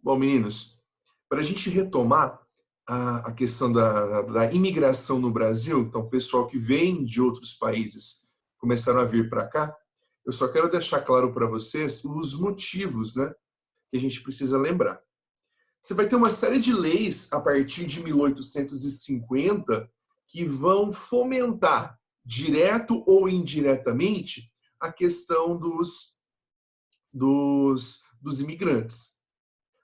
Bom, meninos, para a gente retomar a questão da imigração no Brasil, então, o pessoal que vem de outros países começaram a vir para cá, eu só quero deixar claro para vocês os motivos, né, que a gente precisa lembrar. Você vai ter uma série de leis a partir de 1850 que vão fomentar, direto ou indiretamente, a questão dos imigrantes.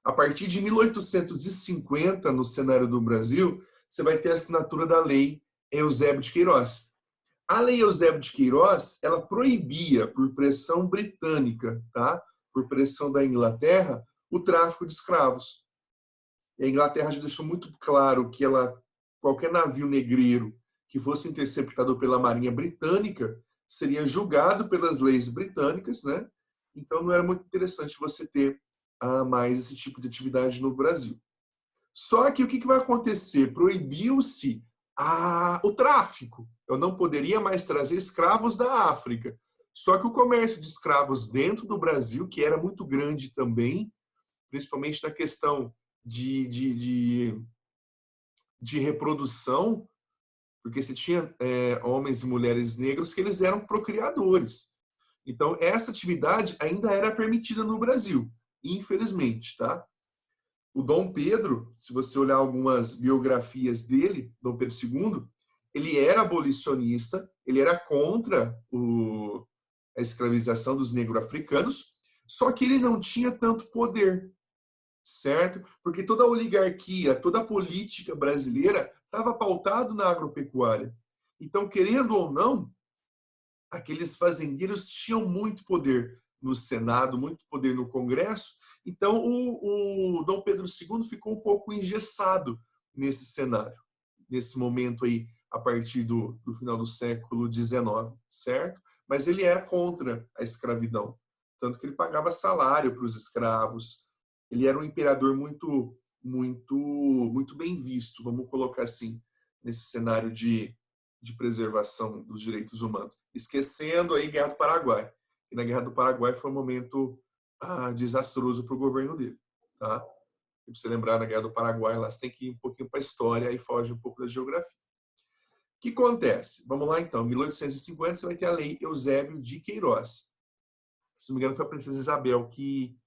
A partir de 1850, no cenário do Brasil, você vai ter a assinatura da Lei Eusébio de Queiroz. A Lei Eusébio de Queiroz, ela proibia, por pressão britânica, tá? Por pressão da Inglaterra, o tráfico de escravos. E a Inglaterra já deixou muito claro que qualquer navio negreiro que fosse interceptado pela Marinha Britânica seria julgado pelas leis britânicas, né? Então não era muito interessante você ter mais esse tipo de atividade no Brasil. Só que o que vai acontecer? Proibiu-se o tráfico. Eu não poderia mais trazer escravos da África. Só que o comércio de escravos dentro do Brasil, que era muito grande também, principalmente na questão de reprodução, porque você tinha homens e mulheres negros que eles eram procriadores. Então, essa atividade ainda era permitida no Brasil, infelizmente, tá? O Dom Pedro, se você olhar algumas biografias dele, Dom Pedro II, ele era abolicionista, ele era contra a escravização dos negro-africanos, só que ele não tinha tanto poder, certo? Porque toda a oligarquia, toda a política brasileira estava pautado na agropecuária. Então, querendo ou não, aqueles fazendeiros tinham muito poder no Senado, muito poder no Congresso. Então, o Dom Pedro II ficou um pouco engessado nesse cenário, nesse momento aí, a partir do final do século XIX, certo? Mas ele era contra a escravidão, tanto que ele pagava salário para os escravos. Ele era um imperador muito, muito, muito bem visto, vamos colocar assim, nesse cenário de preservação dos direitos humanos. Esquecendo aí a Guerra do Paraguai. E na Guerra do Paraguai foi um momento desastroso para o governo dele. Tá? Para você lembrar da Guerra do Paraguai, lá você tem que ir um pouquinho para a história e foge um pouco da geografia. O que acontece? Vamos lá então. Em 1850 você vai ter a Lei Eusébio de Queiroz. Se não me engano, foi a princesa Isabel que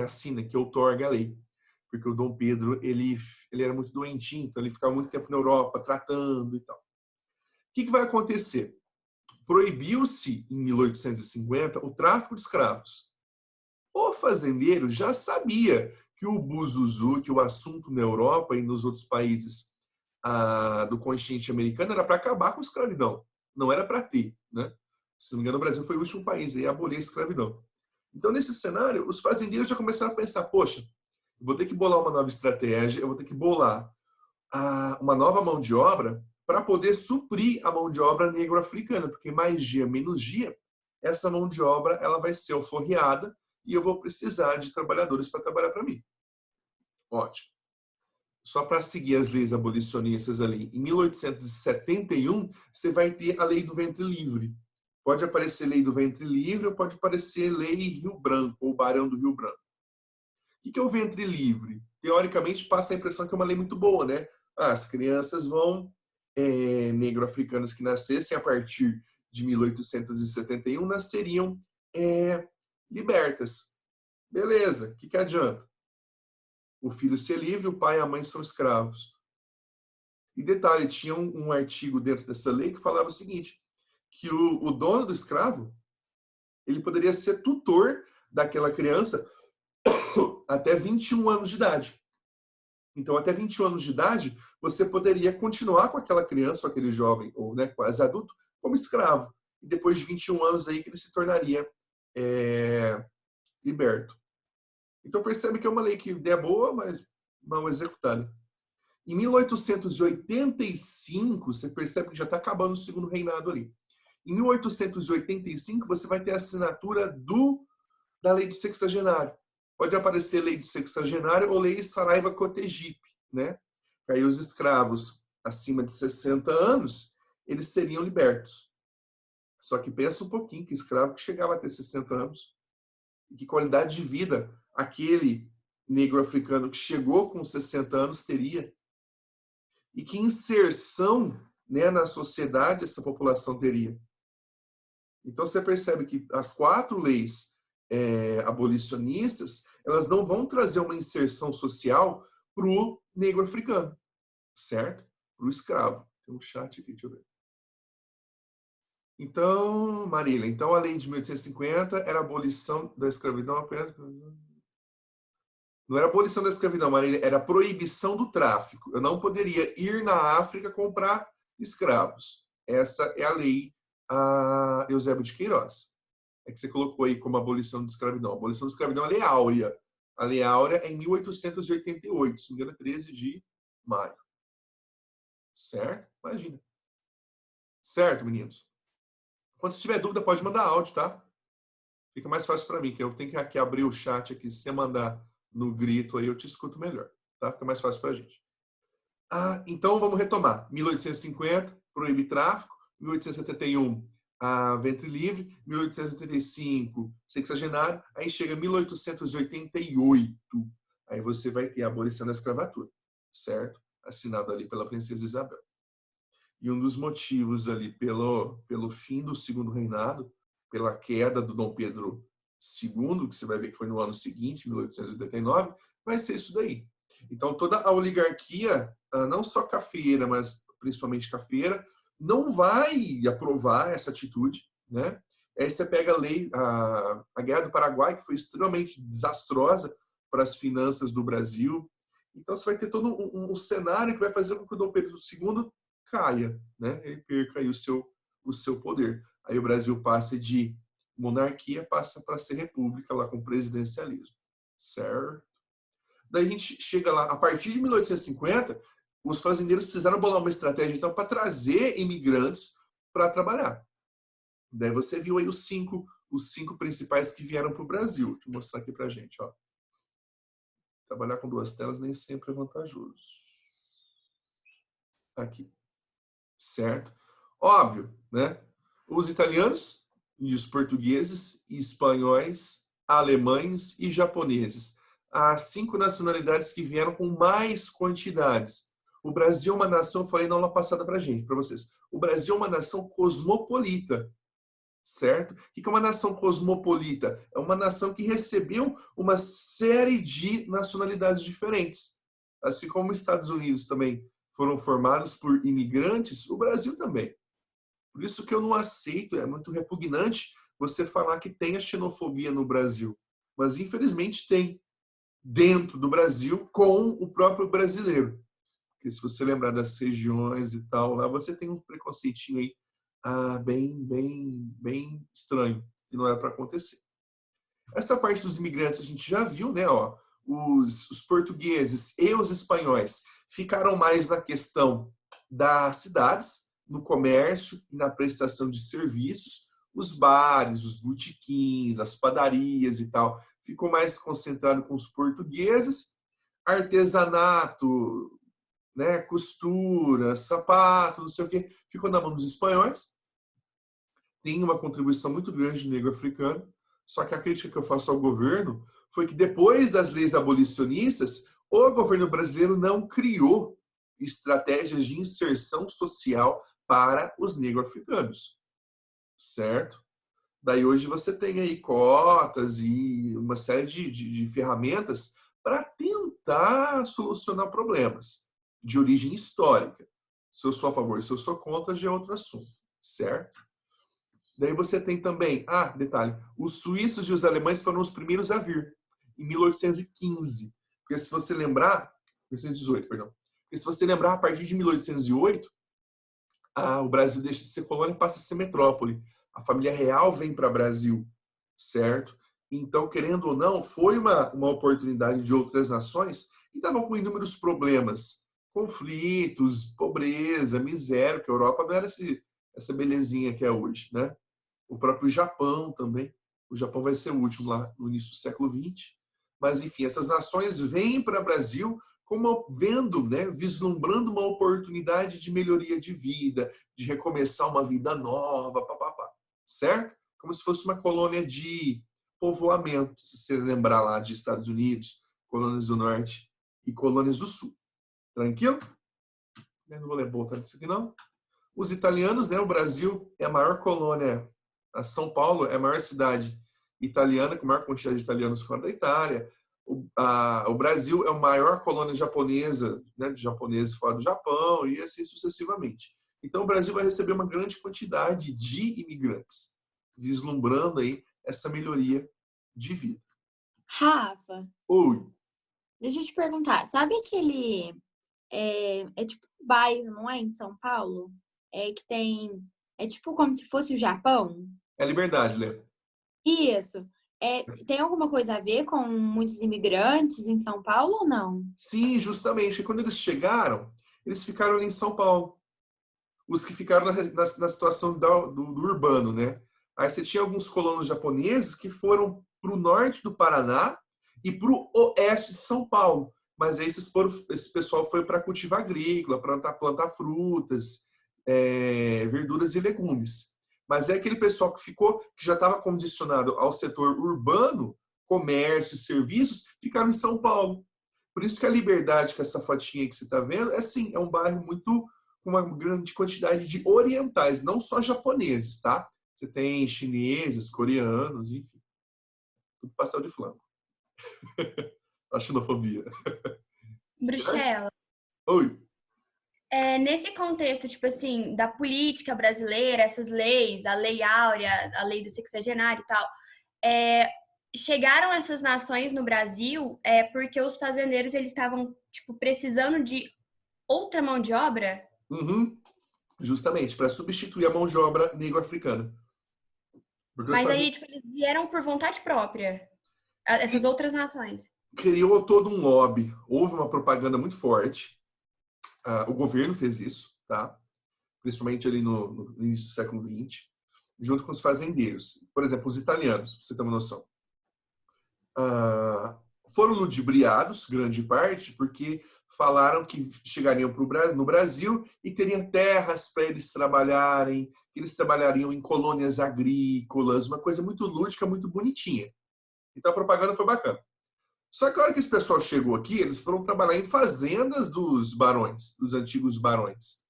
assina, que outorga a lei. Porque o Dom Pedro ele era muito doentinho, então ele ficava muito tempo na Europa tratando e tal. O que vai acontecer? Proibiu-se, em 1850, o tráfico de escravos. O fazendeiro já sabia que o buzuzu, que o assunto na Europa e nos outros países do continente americano era para acabar com a escravidão. Não era para ter. Né? Se não me engano, o Brasil foi o último país a abolir a escravidão. Então, nesse cenário, os fazendeiros já começaram a pensar, poxa, eu vou ter que bolar uma nova estratégia, eu vou ter que bolar uma nova mão de obra para poder suprir a mão de obra negro-africana, porque mais dia, menos dia, essa mão de obra ela vai ser alforriada e eu vou precisar de trabalhadores para trabalhar para mim. Ótimo. Só para seguir as leis abolicionistas ali, em 1871, você vai ter a lei do ventre livre. Pode aparecer lei do ventre livre ou pode aparecer lei Rio Branco, ou Barão do Rio Branco. O que é o ventre livre? Teoricamente, passa a impressão que é uma lei muito boa, né? As crianças negro-africanas que nascessem a partir de 1871 nasceriam libertas. Beleza, o que adianta? O filho ser livre, o pai e a mãe são escravos. E detalhe, tinha um artigo dentro dessa lei que falava o seguinte, que o dono do escravo, ele poderia ser tutor daquela criança até 21 anos de idade. Então, até 21 anos de idade, você poderia continuar com aquela criança, ou aquele jovem, ou quase adulto, como escravo. E depois de 21 anos aí que ele se tornaria liberto. Então, percebe que é uma lei que é boa, mas mal executada. Em 1885, você percebe que já está acabando o segundo reinado ali. Em 1885, você vai ter a assinatura da lei do sexagenário. Pode aparecer lei do sexagenário ou lei Saraiva-Cotegipe, né? Aí os escravos acima de 60 anos, eles seriam libertos. Só que pensa um pouquinho, que escravo que chegava a ter 60 anos, e que qualidade de vida aquele negro africano que chegou com 60 anos teria? E que inserção, né, na sociedade essa população teria? Então, você percebe que as 4 leis abolicionistas, elas não vão trazer uma inserção social para o negro africano, certo? Para o escravo. Tem um chat aqui, deixa eu ver. Então, Marília, então a lei de 1850 era a abolição da escravidão apenas... Não era abolição da escravidão, Marília, era a proibição do tráfico. Eu não poderia ir na África comprar escravos. Essa é a lei Eusébio de Queiroz. É que você colocou aí como abolição da escravidão. A abolição da escravidão é a Lei Áurea. A Lei Áurea é em 1888, se não me engano, 13 de maio. Certo? Imagina. Certo, meninos? Quando você tiver dúvida, pode mandar áudio, tá? Fica mais fácil para mim, que eu tenho que aqui abrir o chat aqui. Se você mandar no grito aí, eu te escuto melhor. Tá? Fica mais fácil para a gente. Então, vamos retomar. 1850, proíbe tráfico. 1871, ventre livre. 1885, sexagenário. Aí chega 1888. Aí você vai ter a abolição da escravatura, certo? Assinado ali pela princesa Isabel. E um dos motivos ali pelo fim do segundo reinado, pela queda do Dom Pedro II, que você vai ver que foi no ano seguinte, 1889, vai ser isso daí. Então, toda a oligarquia, não só cafeeira, mas principalmente cafeeira, não vai aprovar essa atitude, né? Aí você pega a Guerra do Paraguai, que foi extremamente desastrosa para as finanças do Brasil. Então, você vai ter todo um cenário que vai fazer com que o Dom Pedro II caia, né? Ele perca aí o seu poder. Aí o Brasil passa de monarquia, passa para ser república lá com presidencialismo, certo? Daí a gente chega lá, a partir de 1850, os fazendeiros precisaram bolar uma estratégia então para trazer imigrantes para trabalhar. Daí você viu aí os cinco principais que vieram para o Brasil. Deixa eu mostrar aqui para a gente, ó. Trabalhar com 2 telas nem sempre é vantajoso. Aqui. Certo? Óbvio, né? Os italianos e os portugueses, espanhóis, alemães e japoneses. As 5 nacionalidades que vieram com mais quantidades. O Brasil é uma nação, eu falei na aula passada para vocês. O Brasil é uma nação cosmopolita, certo? O que é uma nação cosmopolita? É uma nação que recebeu uma série de nacionalidades diferentes. Assim como os Estados Unidos também foram formados por imigrantes, o Brasil também. Por isso que eu não aceito, é muito repugnante você falar que tem a xenofobia no Brasil. Mas, infelizmente, tem dentro do Brasil com o próprio brasileiro. Porque se você lembrar das regiões e tal, lá você tem um preconceitinho aí bem estranho, e não era para acontecer. Essa parte dos imigrantes a gente já viu, né? Ó, os portugueses e os espanhóis ficaram mais na questão das cidades, no comércio e na prestação de serviços, os bares, os botequins, as padarias e tal. Ficou mais concentrado com os portugueses, artesanato, né, costura, sapato, não sei o quê, ficou na mão dos espanhóis. Tem uma contribuição muito grande do negro africano, só que a crítica que eu faço ao governo foi que depois das leis abolicionistas, o governo brasileiro não criou estratégias de inserção social para os negro-africanos, certo? Daí hoje você tem aí cotas e uma série de ferramentas para tentar solucionar problemas de origem histórica. Se eu sou a favor, se eu sou contra, já é outro assunto, certo? Daí você tem também, detalhe, os suíços e os alemães foram os primeiros a vir, em 1815. Porque se você lembrar, 1818, perdão. Porque se você lembrar, a partir de 1808, o Brasil deixa de ser colônia e passa a ser metrópole. A família real vem para o Brasil, certo? Então, querendo ou não, foi uma oportunidade de outras nações que estavam com inúmeros problemas, conflitos, pobreza, miséria, porque a Europa não era essa belezinha que é hoje, né? O próprio Japão também. O Japão vai ser o último lá no início do século XX. Mas, enfim, essas nações vêm para o Brasil como vendo, né, vislumbrando uma oportunidade de melhoria de vida, de recomeçar uma vida nova, certo? Como se fosse uma colônia de povoamento, se você lembrar lá de Estados Unidos, colônias do norte e colônias do sul. Tranquilo? Eu não vou voltar nisso aqui, não. Os italianos, né? O Brasil é a maior colônia. A São Paulo é a maior cidade italiana, com a maior quantidade de italianos fora da Itália. O Brasil é a maior colônia japonesa, né, de japoneses fora do Japão, e assim sucessivamente. Então, o Brasil vai receber uma grande quantidade de imigrantes, vislumbrando aí essa melhoria de vida. Rafa, Oi. deixa eu te perguntar, sabe aquele... É tipo um bairro, não é? Em São Paulo? Que tem... É tipo como se fosse o Japão? É Liberdade, Lê. Isso. Tem alguma coisa a ver com muitos imigrantes em São Paulo ou não? Sim, justamente. Quando eles chegaram, eles ficaram ali em São Paulo. Os que ficaram na situação do urbano, né? Aí você tinha alguns colonos japoneses que foram para o norte do Paraná e para o oeste de São Paulo. Mas aí esse pessoal foi para cultivar agrícola, plantar frutas, verduras e legumes. Mas é aquele pessoal que ficou, que já estava condicionado ao setor urbano, comércio e serviços, ficaram em São Paulo. Por isso que a Liberdade, que essa fotinha que você está vendo, sim, é um bairro muito com uma grande quantidade de orientais, não só japoneses, tá? Você tem chineses, coreanos, enfim. Tudo pastel de flanco. A xenofobia. Certo? Bruxela, Oi. nesse contexto, tipo assim, da política brasileira, essas leis, a Lei Áurea, a Lei do Sexagenário e tal, chegaram essas nações no Brasil porque os fazendeiros eles estavam tipo precisando de outra mão de obra? Uhum. Justamente, para substituir a mão de obra negro-africana. Mas aí tipo, eles vieram por vontade própria, essas outras nações. Criou todo um lobby. Houve uma propaganda muito forte. O governo fez isso, tá? Principalmente ali no início do século XX, junto com os fazendeiros. Por exemplo, os italianos, para você ter uma noção. Foram ludibriados, grande parte, porque falaram que chegariam no Brasil e teriam terras para eles trabalharem, que eles trabalhariam em colônias agrícolas, uma coisa muito lúdica, muito bonitinha. Então a propaganda foi bacana. Só que a hora que esse pessoal chegou aqui, eles foram trabalhar em fazendas dos barões, dos antigos barões.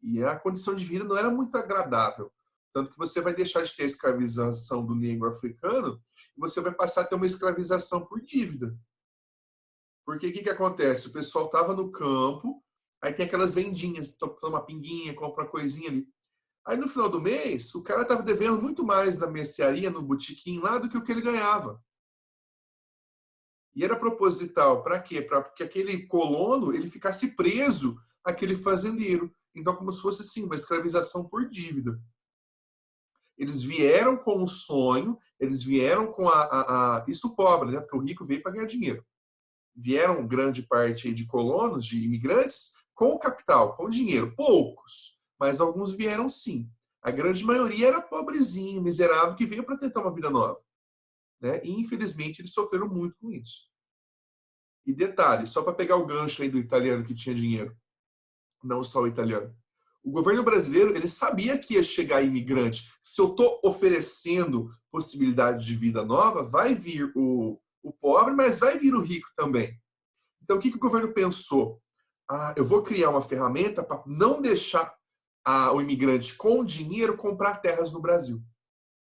E a condição de vida não era muito agradável. Tanto que você vai deixar de ter a escravização do negro africano e você vai passar a ter uma escravização por dívida. Porque o que acontece? O pessoal estava no campo, aí tem aquelas vendinhas, toma uma pinguinha, compra uma coisinha ali. Aí no final do mês, o cara estava devendo muito mais na mercearia, no botequim lá, do que o que ele ganhava. E era proposital, para quê? Para que aquele colono ele ficasse preso àquele fazendeiro. Então, como se fosse, sim, uma escravização por dívida. Eles vieram com o sonho, eles vieram com isso pobre, né? Porque o rico veio para ganhar dinheiro. Vieram grande parte aí de colonos, de imigrantes, com o capital, com o dinheiro. Poucos, mas alguns vieram sim. A grande maioria era pobrezinho, miserável, que veio para tentar uma vida nova. Né? E, infelizmente, eles sofreram muito com isso. E detalhe, só para pegar o gancho aí do italiano que tinha dinheiro, não só o italiano. O governo brasileiro, ele sabia que ia chegar imigrante. Se eu estou oferecendo possibilidade de vida nova, vai vir o pobre, mas vai vir o rico também. Então, o que o governo pensou? Eu vou criar uma ferramenta para não deixar o imigrante com dinheiro comprar terras no Brasil.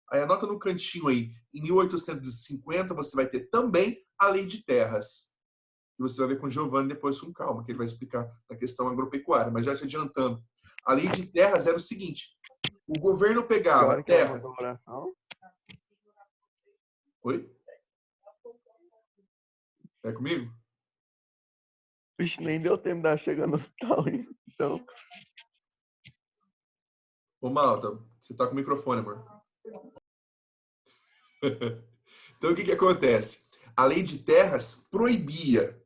Aí anota no cantinho aí, em 1850 você vai ter também a lei de terras. E você vai ver com o Giovanni depois com calma, que ele vai explicar a questão agropecuária. Mas já te adiantando, a lei de terras era o seguinte: o governo pegava terra. Oi? É comigo? Vixe, nem deu tempo de chegar no hospital, então. Ô, Malta, você tá com o microfone, amor. Então, o que acontece? A lei de terras proibia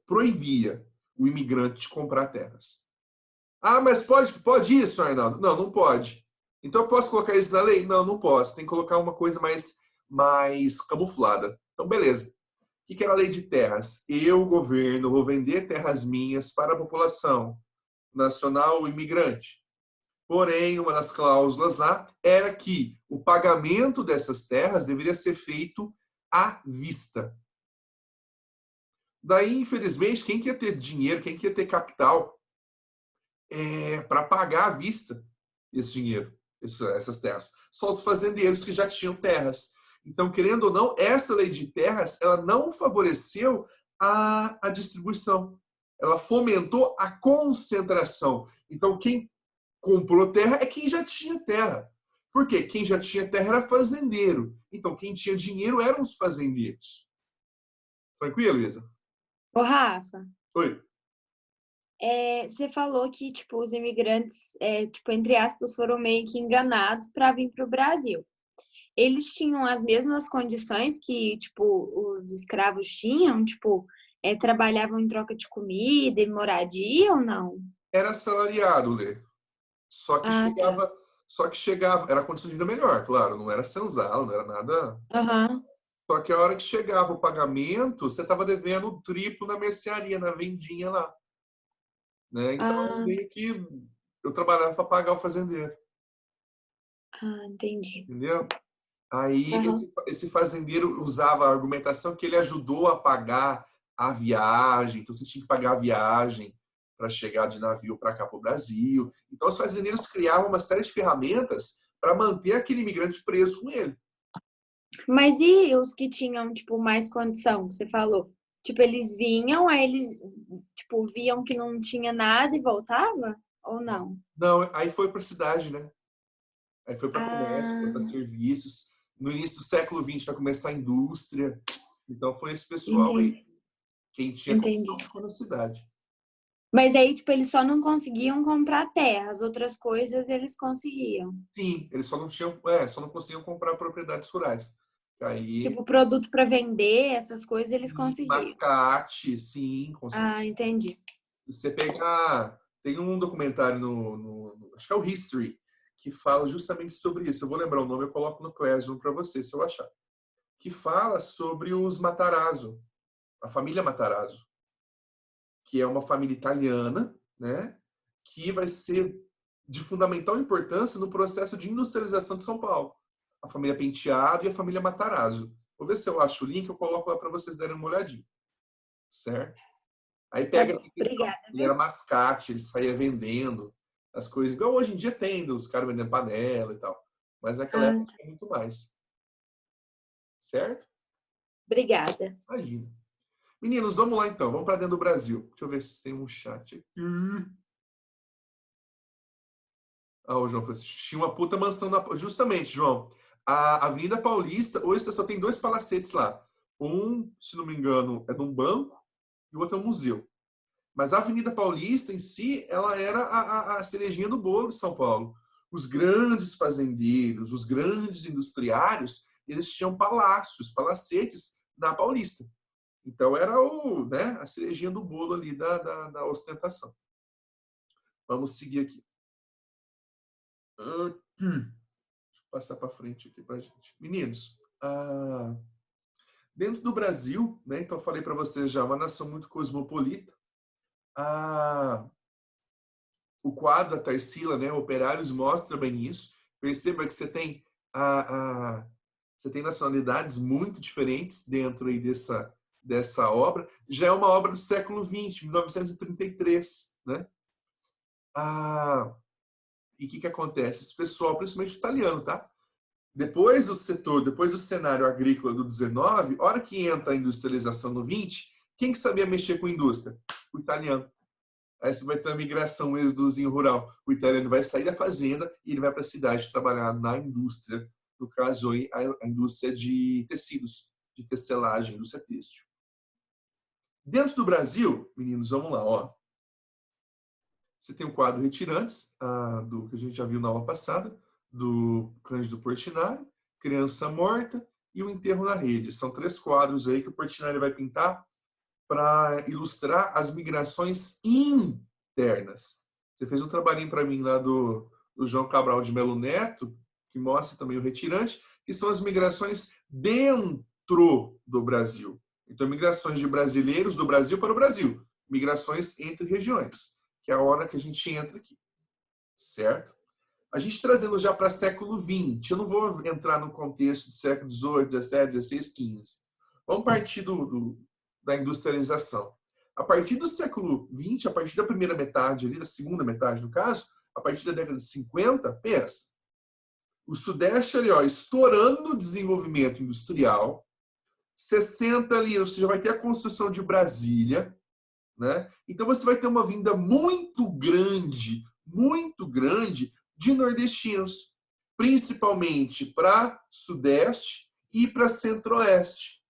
o imigrante de comprar terras. Mas pode isso, Arnaldo? Não, não pode. Então, eu posso colocar isso na lei? Não, não posso. Tem que colocar uma coisa mais camuflada. Então, beleza. O que era a lei de terras? Eu, governo, vou vender terras minhas para a população nacional imigrante. Porém, uma das cláusulas lá era que o pagamento dessas terras deveria ser feito à vista. Daí, infelizmente, quem quer ter dinheiro, quem quer ter capital para pagar à vista esse dinheiro, essas terras? Só os fazendeiros que já tinham terras. Então, querendo ou não, essa lei de terras, ela não favoreceu a distribuição. Ela fomentou a concentração. Então, quem comprou terra é quem já tinha terra. Por quê? Quem já tinha terra era fazendeiro. Então, quem tinha dinheiro eram os fazendeiros. Tranquilo, Isa? Ô, Rafa, Oi. você falou que, tipo, os imigrantes, tipo, entre aspas, foram meio que enganados para vir para o Brasil. Eles tinham as mesmas condições que, tipo, os escravos tinham? Tipo, trabalhavam em troca de comida e moradia ou não? Era assalariado, Lê. Só que Ah, tá. chegava, só que chegava, era condição de vida melhor, claro, não era senzala, não era nada. Aham. Só que a hora que chegava o pagamento, você estava devendo o triplo na mercearia, na vendinha lá, né? Então, Ah, meio que eu trabalhava para pagar o fazendeiro, entendi. entendeu? Aí Aham. esse fazendeiro usava a argumentação que ele ajudou a pagar a viagem, então você tinha que pagar a viagem para chegar de navio para cá para o Brasil. Então os fazendeiros criavam uma série de ferramentas para manter aquele imigrante preso com ele. Mas e os que tinham, tipo, mais condição, que você falou? Tipo, eles vinham, aí eles, tipo, viam que não tinha nada e voltava? Ou não? Não, aí foi para a cidade, né? Aí foi para comércio, foi para Ah, serviços. No início do século XX vai começar a indústria. Então foi esse pessoal aí. entendi, Quem tinha entendi. condição ficou na cidade. Mas aí, tipo, eles só não conseguiam comprar terra, as outras coisas eles conseguiam. Sim, eles só não tinham, só não conseguiam comprar propriedades rurais. Aí, Tipo, produto para vender, essas coisas eles sim, conseguiam. mascate, sim, com certeza. Ah, entendi. Você pegar, tem um documentário acho que é o History, que fala justamente sobre isso. Eu vou lembrar o nome, eu coloco no Classroom para você, se eu achar. Que fala sobre os Matarazzo, a família Matarazzo, que é uma família italiana, né, que vai ser de fundamental importância no processo de industrialização de São Paulo. A família Penteado e a família Matarazzo. Vou ver se eu acho o link, eu coloco lá para vocês darem uma olhadinha. Certo? Aí Tá pega bom. essa questão. Obrigada, Ele era viu? mascate, ele saía vendendo as coisas. Igual hoje em dia tem, os caras vendendo panela e tal. Mas naquela Ah, época tinha muito mais. Certo? obrigada. Imagina. Meninos, vamos lá então. Vamos para dentro do Brasil. Deixa eu ver se tem um chat aqui. Ah, o João falou assim, tinha uma puta mansão na... Justamente, João. A Avenida Paulista, hoje você só tem 2 palacetes lá. Um, se não me engano, é de um banco e o outro é um museu. Mas a Avenida Paulista em si, ela era a cerejinha do bolo de São Paulo. Os grandes fazendeiros, os grandes industriários, eles tinham palácios, palacetes na Paulista. Então era a cerejinha do bolo ali da ostentação. Vamos seguir aqui. Deixa eu passar para frente aqui para a gente. Meninos, dentro do Brasil, né, então eu falei para vocês já, uma nação muito cosmopolita. O quadro da Tarsila, né, Operários, mostra bem isso. Perceba que você tem nacionalidades muito diferentes dentro aí dessa obra. Já é uma obra do século XX, 1933, né? E o que acontece? Esse pessoal, principalmente o italiano, tá? Depois do cenário agrícola do 19, hora que entra a industrialização no 20, quem que sabia mexer com indústria? O italiano. Aí você vai ter uma migração, um êxodozinho rural. O italiano vai sair da fazenda e ele vai para a cidade trabalhar na indústria. No caso, aí, a indústria de tecidos, de tecelagem, indústria têxtil. Dentro do Brasil, meninos, vamos lá. Ó. Você tem o quadro Retirantes, do que a gente já viu na aula passada, do Cândido Portinari, Criança Morta e o Enterro na Rede. São 3 quadros aí que o Portinari vai pintar para ilustrar as migrações internas. Você fez um trabalhinho para mim lá do João Cabral de Melo Neto, que mostra também o retirante, que são as migrações dentro do Brasil. Então, migrações de brasileiros do Brasil para o Brasil. Migrações entre regiões, que é a hora que a gente entra aqui. Certo? A gente trazendo já para século XX, eu não vou entrar no contexto do século XVIII, XVII, XVI, XV. Vamos partir da industrialização. A partir do século XX, a partir da primeira metade, ali, da segunda metade no caso, a partir da década de 50, pensa, o Sudeste ali, ó, estourando o desenvolvimento industrial, 60 ali, você já vai ter a construção de Brasília, né? Então você vai ter uma vinda muito grande de nordestinos, principalmente para Sudeste e para Centro-Oeste,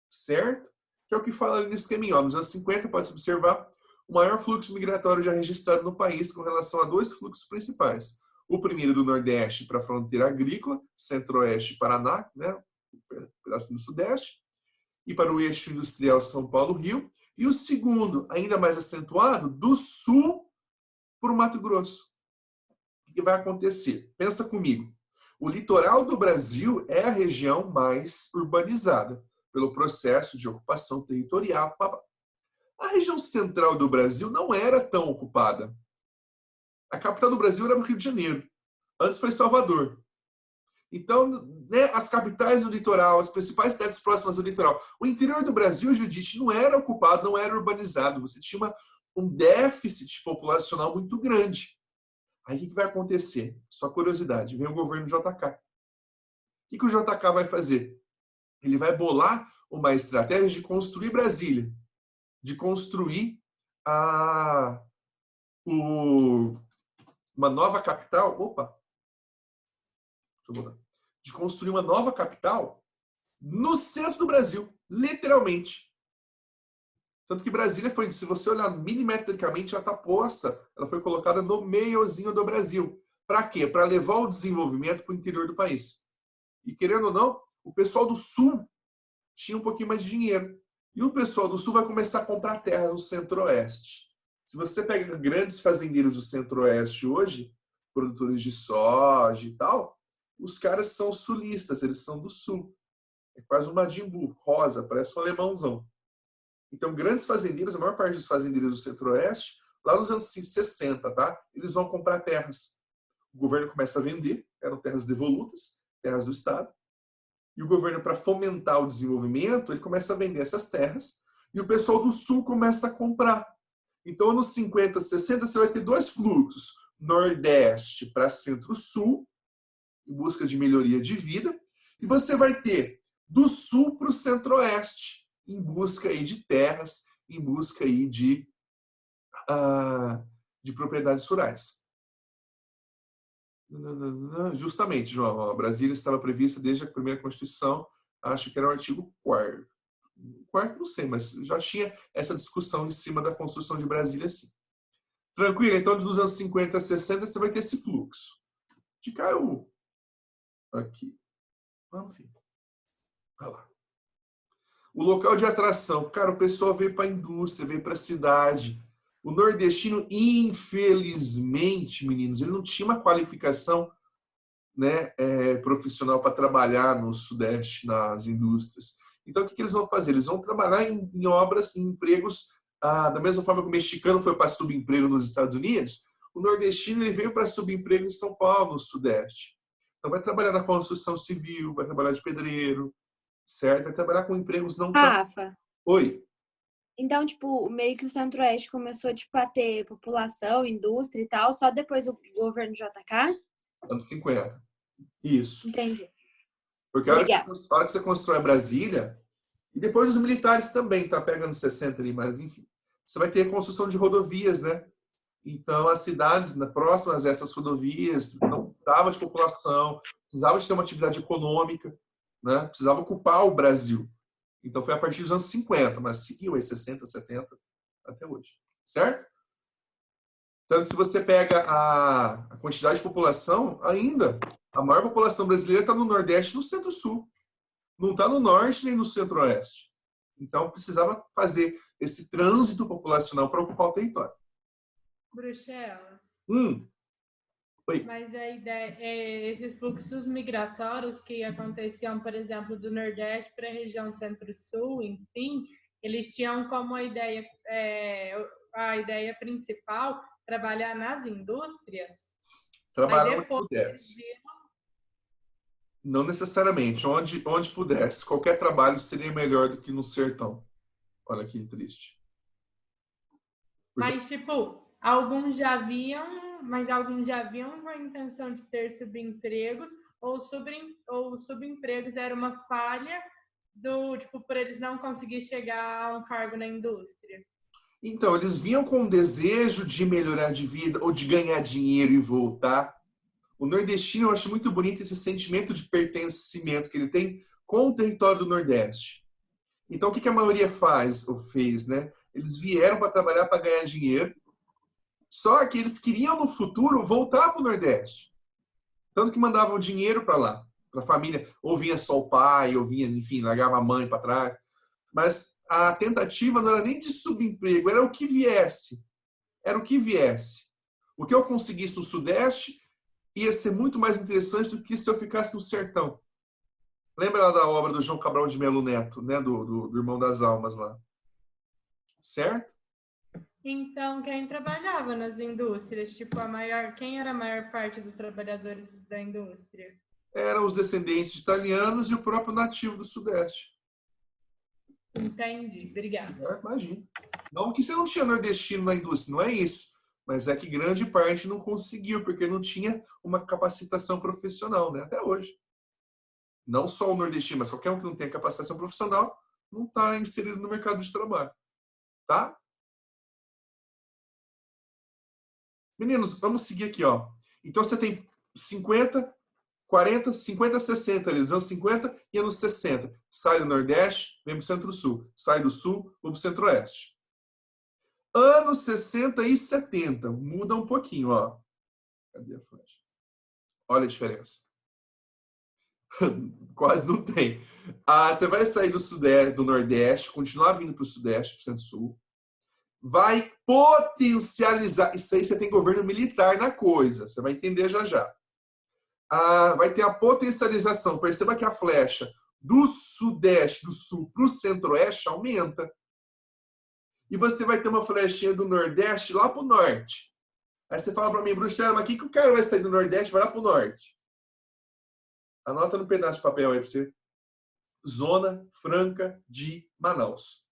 certo? Que é o que fala ali no esqueminha. Nos anos 50, pode-se observar o maior fluxo migratório já registrado no país com relação a dois fluxos principais. O primeiro do Nordeste para a fronteira agrícola, Centro-Oeste Paraná, né? Um pedaço do Sudeste, e para o eixo industrial São Paulo-Rio. E o segundo, ainda mais acentuado, do Sul para o Mato Grosso. O que vai acontecer? Pensa comigo. O litoral do Brasil é a região mais urbanizada pelo processo de ocupação territorial. A região central do Brasil não era tão ocupada. A capital do Brasil era o Rio de Janeiro. Antes foi Salvador. Então, né, as capitais do litoral, as principais cidades próximas do litoral. O interior do Brasil, Judite, não era ocupado, não era urbanizado. Você tinha um déficit populacional muito grande. Aí o que vai acontecer? Só curiosidade, vem o governo JK. O que o JK vai fazer? Ele vai bolar uma estratégia de construir Brasília, de construir uma nova capital. Opa! Deixa eu voltar. De construir uma nova capital no centro do Brasil, literalmente. Tanto que Brasília foi, se você olhar milimetricamente, ela está posta, ela foi colocada no meiozinho do Brasil. Para quê? Para levar o desenvolvimento para o interior do país. E querendo ou não, o pessoal do Sul tinha um pouquinho mais de dinheiro. E o pessoal do Sul vai começar a comprar terra no Centro-Oeste. Se você pega grandes fazendeiros do Centro-Oeste hoje, produtores de soja e tal, os caras são sulistas, eles são do Sul. É quase um Majin rosa, parece um alemãozão. Então, grandes fazendeiros, a maior parte dos fazendeiros do Centro-Oeste, lá nos anos 60, tá? Eles vão comprar terras. O governo começa a vender, eram terras devolutas, terras do Estado. E o governo, para fomentar o desenvolvimento, ele começa a vender essas terras e o pessoal do Sul começa a comprar. Então, nos 50, 60, você vai ter dois fluxos. Nordeste para Centro-Sul, em busca de melhoria de vida. E você vai ter do Sul para o Centro-Oeste, em busca aí de terras, em busca aí de propriedades rurais. Justamente, João, a Brasília estava prevista desde a primeira Constituição, acho que era o artigo 4º. 4º, não sei, mas já tinha essa discussão em cima da construção de Brasília, sim. Tranquilo? Então, dos anos 50 a 60, você vai ter esse fluxo. De caiu aqui. Vamos ver. Olha lá. O local de atração. Cara, o pessoal veio para a indústria, veio para a cidade. O nordestino, infelizmente, meninos, ele não tinha uma qualificação, né, profissional para trabalhar no Sudeste, nas indústrias. Então, o que eles vão fazer? Eles vão trabalhar em obras, em empregos, da mesma forma que o mexicano foi para subemprego nos Estados Unidos, o nordestino ele veio para subemprego em São Paulo, no Sudeste. Então, vai trabalhar na construção civil, vai trabalhar de pedreiro, certo? Vai trabalhar com empregos não tão... Rafa, Oi. então, tipo, meio que o Centro-Oeste começou, tipo, a ter população, indústria e tal, só depois do governo JK? Anos 50. Isso. Entendi. Porque a hora que você constrói Brasília, e depois os militares também, tá pegando 60 ali, mas enfim. Você vai ter a construção de rodovias, né? Então, as cidades próximas a essas rodovias não precisavam de população, precisavam de ter uma atividade econômica, né? Precisava ocupar o Brasil. Então, foi a partir dos anos 50, mas seguiu aí 60, 70 até hoje. Certo? Tanto se você pega a quantidade de população, ainda, a maior população brasileira está no Nordeste e no Centro-Sul. Não está no Norte nem no Centro-Oeste. Então, precisava fazer esse trânsito populacional para ocupar o território. Bruxelas. Oi. Mas a ideia, esses fluxos migratórios que aconteciam, por exemplo, do Nordeste para a região Centro-Sul, enfim, eles tinham como a ideia principal trabalhar nas indústrias. Trabalhar onde pudesse. Não necessariamente, onde pudesse. Qualquer trabalho seria melhor do que no sertão. Olha que triste. Mas, tipo, mas alguns já haviam com a intenção de ter subempregos, ou subempregos era uma falha tipo, por eles não conseguir chegar a um cargo na indústria. Então, eles vinham com o desejo de melhorar de vida ou de ganhar dinheiro e voltar. O nordestino, eu acho muito bonito esse sentimento de pertencimento que ele tem com o território do Nordeste. Então, o que a maioria faz ou fez, né? Eles vieram para trabalhar para ganhar dinheiro, só que eles queriam no futuro voltar para o Nordeste. Tanto que mandavam dinheiro para lá, para a família. Ou vinha só o pai, ou vinha, enfim, largava a mãe para trás. Mas a tentativa não era nem de subemprego, era o que viesse. Era o que viesse. O que eu conseguisse no Sudeste ia ser muito mais interessante do que se eu ficasse no sertão. Lembra lá da obra do João Cabral de Melo Neto, né? do Irmão das Almas lá. Certo? Então, quem trabalhava nas indústrias, tipo, quem era a maior parte dos trabalhadores da indústria? Eram os descendentes de italianos e o próprio nativo do Sudeste. Entendi, obrigada. Imagina. Não que você não tinha nordestino na indústria, não é isso. Mas é que grande parte não conseguiu, porque não tinha uma capacitação profissional, né? Até hoje. Não só o nordestino, mas qualquer um que não tenha capacitação profissional não está inserido no mercado de trabalho. Tá? Meninos, vamos seguir aqui, ó. Então você tem 50, 40, 50, 60 ali, dos anos 50 e anos 60. Sai do Nordeste, vem para o Centro-Sul. Sai do Sul, vem para o Centro-Oeste. Anos 60 e 70. Muda um pouquinho, ó. Cadê a faixa? Olha a diferença. Quase não tem. Você vai sair do Sudeste, do Nordeste, continuar vindo para o Sudeste, para o Centro-Sul. Vai potencializar. Isso aí você tem governo militar na coisa. Você vai entender já já. Vai ter a potencialização. Perceba que a flecha do Sudeste, do Sul para o Centro-Oeste aumenta. E você vai ter uma flechinha do Nordeste lá para o Norte. Aí você fala para mim, Bruxela, mas que o cara vai sair do Nordeste e vai lá para o Norte? Anota no pedaço de papel aí para você. Zona Franca de Manaus.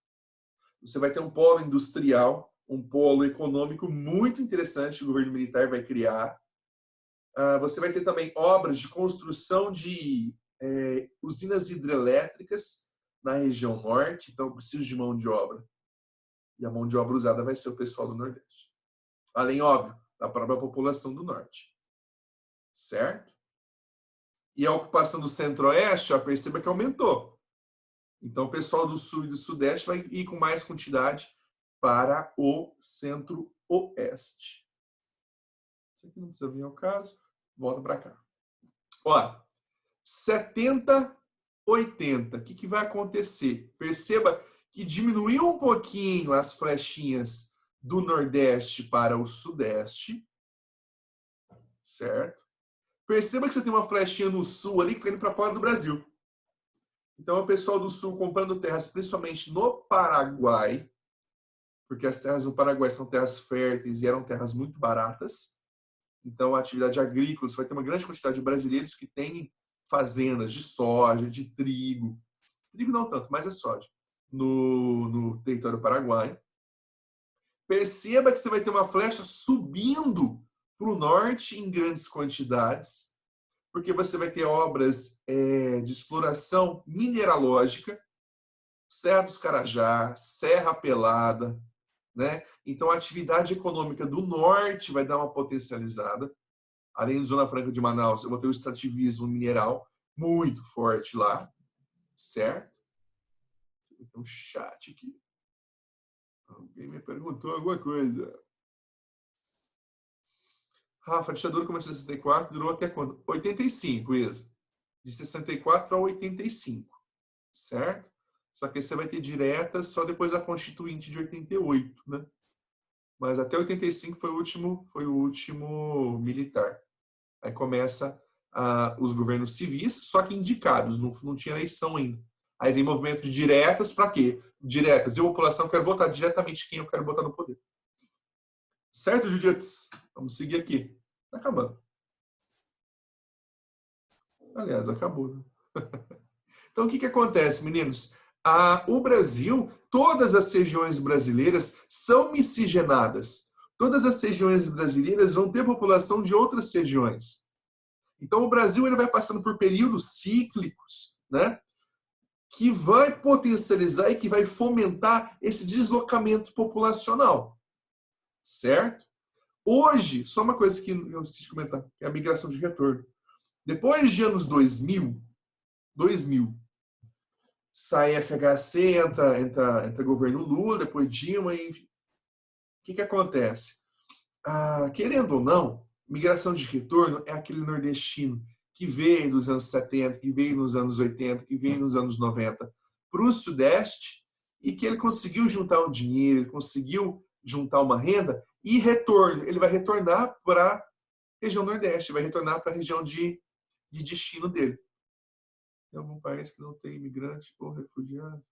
Você vai ter um polo industrial, um polo econômico muito interessante que o governo militar vai criar. Você vai ter também obras de construção de usinas hidrelétricas na região norte, então preciso de mão de obra. E a mão de obra usada vai ser o pessoal do Nordeste. Além, óbvio, da própria população do Norte. Certo? E a ocupação do Centro-Oeste, perceba que aumentou. Então, o pessoal do Sul e do Sudeste vai ir com mais quantidade para o Centro-Oeste. Isso aqui não precisa vir ao caso. Volta para cá. Olha, 70, 80. O que vai acontecer? Perceba que diminuiu um pouquinho as flechinhas do Nordeste para o Sudeste. Certo? Perceba que você tem uma flechinha no Sul ali que está indo para fora do Brasil. Então, o pessoal do Sul comprando terras, principalmente no Paraguai, porque as terras no Paraguai são terras férteis e eram terras muito baratas. Então, a atividade agrícola, você vai ter uma grande quantidade de brasileiros que têm fazendas de soja, de trigo. Trigo não tanto, mas é soja. No território paraguaio. Perceba que você vai ter uma flecha subindo para o norte em grandes quantidades, porque você vai ter obras de exploração mineralógica, Serra dos Carajás, Serra Pelada, né? Então, a atividade econômica do norte vai dar uma potencializada. Além de Zona Franca de Manaus, eu vou ter o extrativismo mineral muito forte lá, certo? Tem um chat aqui. Alguém me perguntou alguma coisa. Rafa, a ditadura começou em 64, durou até quando? 85, Isa. De 64 para 85, certo? Só que você vai ter diretas só depois da Constituinte de 88, né? Mas até 85 foi o último militar. Aí começa os governos civis, só que indicados, não tinha eleição ainda. Aí vem movimento de diretas, para quê? Diretas. Eu, população, quero votar diretamente quem eu quero botar no poder. Certo, Judites? Vamos seguir aqui. Tá acabando. Aliás, acabou. Né? Então, o que acontece, meninos? O Brasil, todas as regiões brasileiras são miscigenadas. Todas as regiões brasileiras vão ter população de outras regiões. Então, o Brasil ele vai passando por períodos cíclicos, né? Que vai potencializar e que vai fomentar esse deslocamento populacional. Certo? Hoje, só uma coisa que eu preciso comentar, é a migração de retorno. Depois de anos 2000, sai FHC, entra governo Lula, depois Dilma, enfim. O que acontece? Querendo ou não, migração de retorno é aquele nordestino que veio nos anos 70, que veio nos anos 80, que veio nos anos 90 para o Sudeste e que ele conseguiu juntar um dinheiro, ele conseguiu juntar uma renda e retorno. Ele vai retornar para a região Nordeste, vai retornar para a região de destino dele. Tem algum país que não tem imigrante ou refugiado?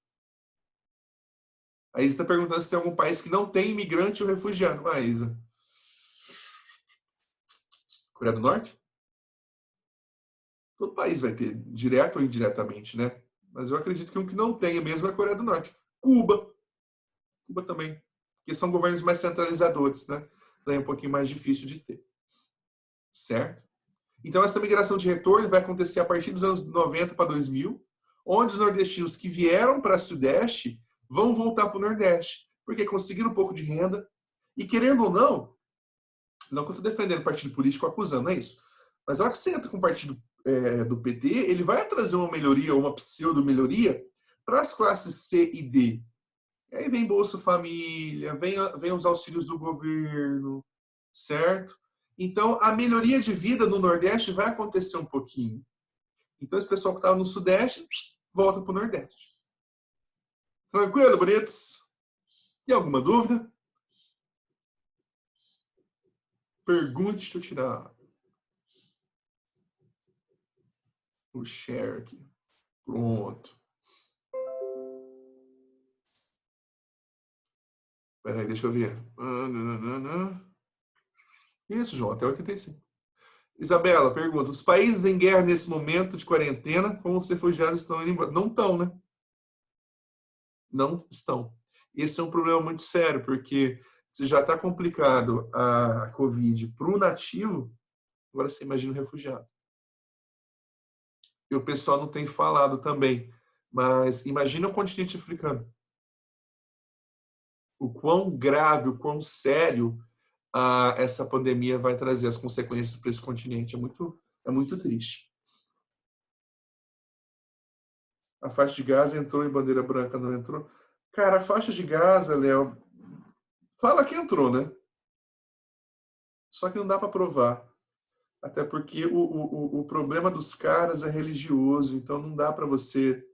A Isa está perguntando se tem algum país que não tem imigrante ou refugiado. Isa. Coreia do Norte? Todo país vai ter, direto ou indiretamente, né? Mas eu acredito que um que não tenha mesmo é a Coreia do Norte. Cuba. Cuba também. Porque são governos mais centralizadores, né? Daí é um pouquinho mais difícil de ter. Certo? Então, essa migração de retorno vai acontecer a partir dos anos 90 para 2000, onde os nordestinos que vieram para o Sudeste vão voltar para o Nordeste, porque conseguiram um pouco de renda. E querendo ou não que eu estou defendendo o partido político acusando, não é isso. Mas a hora que você entra com o partido do PT, ele vai trazer uma melhoria, uma pseudo-melhoria para as classes C e D. E aí vem Bolsa Família, vem os auxílios do governo, certo? Então, a melhoria de vida no Nordeste vai acontecer um pouquinho. Então, esse pessoal que estava no Sudeste, volta para o Nordeste. Tranquilo, bonitos? Tem alguma dúvida? Pergunte, deixa eu tirar o share aqui. Pronto. Peraí, deixa eu ver. Isso, João, até 85. Isabela, pergunta. Os países em guerra nesse momento de quarentena, como os refugiados estão indo embora? Não estão, né? Não estão. Esse é um problema muito sério, porque se já está complicado a Covid para o nativo, agora você imagina o refugiado. E o pessoal não tem falado também, mas imagina o continente africano. O quão grave, o quão sério essa pandemia vai trazer as consequências para esse continente. É muito triste. A faixa de Gaza entrou em bandeira branca, não entrou? Cara, a faixa de Gaza, Léo, fala que entrou, né? Só que não dá para provar. Até porque o problema dos caras é religioso, então não dá para você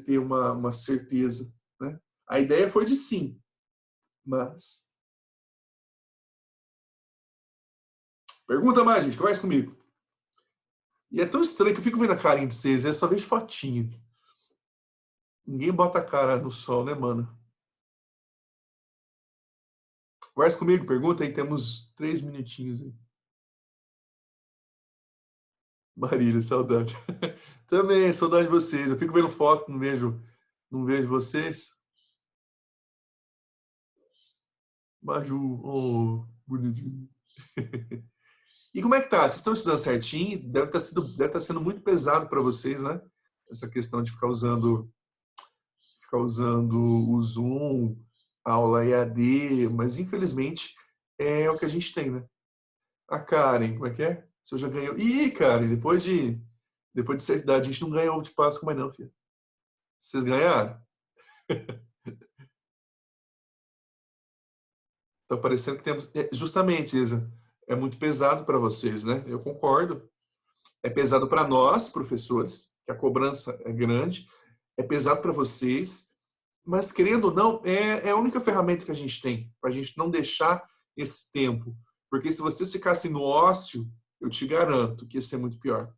ter uma certeza, né? A ideia foi de sim, mas... Pergunta mais, gente. Conversa comigo. E é tão estranho que eu fico vendo a carinha de vocês. Eu só vejo fotinha. Ninguém bota a cara no sol, né, mano? Conversa comigo. Pergunta aí. Temos 3 minutinhos aí. Marília, saudade. Também, saudade de vocês. Eu fico vendo foto, não vejo vocês. Maju, oh, bonitinho. E como é que tá? Vocês estão estudando certinho? Deve estar sendo muito pesado para vocês, né? Essa questão de ficar usando o Zoom, aula EAD, mas infelizmente é o que a gente tem, né? A Karen, como é que é? Você já ganhou? Ih, Karen, depois de certa idade, a gente não ganha ovo de Páscoa mais não, filho. Vocês ganharam? Tá parecendo que temos... Justamente, Isa. É muito pesado para vocês, né? Eu concordo. É pesado para nós, professores, que a cobrança é grande. É pesado para vocês. Mas, querendo ou não, é a única ferramenta que a gente tem para a gente não deixar esse tempo. Porque se vocês ficassem no ócio, eu te garanto que ia ser muito pior.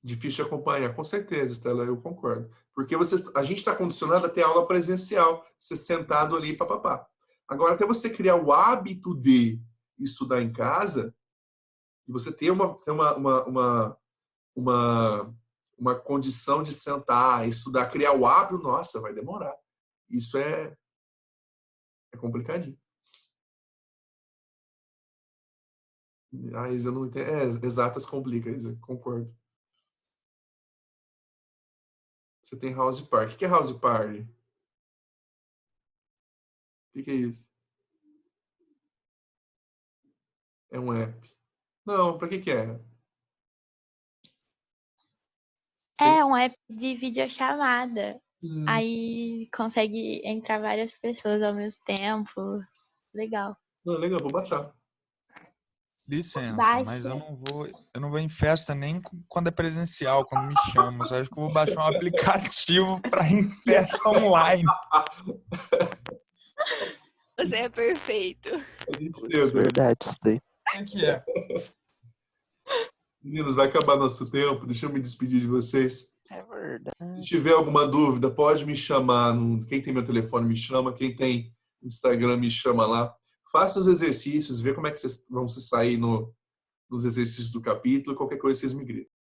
Difícil de acompanhar, com certeza, Estela, eu concordo. Porque a gente está condicionado a ter aula presencial, ser sentado ali, papapá. Agora, até você criar o hábito de estudar em casa, e você ter uma uma condição de sentar, estudar, criar o hábito, nossa, vai demorar. Isso é complicadinho. A Isa não entende. Exatas complica, Isa, concordo. Você tem House Party. O que é House Party? O que é isso? É um app. Não, pra que é? É um app de videochamada. Hum, Aí consegue entrar várias pessoas ao mesmo tempo. Legal. não, legal, vou baixar. Licença, Baixa. mas eu não vou em festa nem quando é presencial, quando me chamam. Só acho que eu vou baixar um aplicativo para ir em festa online. Você é perfeito. A gente Putz, tenta. verdade, isso daí. O que é? Meninos, vai acabar nosso tempo. Deixa eu me despedir de vocês. É verdade. Se tiver alguma dúvida, pode me chamar. Quem tem meu telefone me chama. Quem tem Instagram me chama lá. Faça os exercícios, vê como é que vocês vão se sair nos exercícios do capítulo. Qualquer coisa vocês me gritam.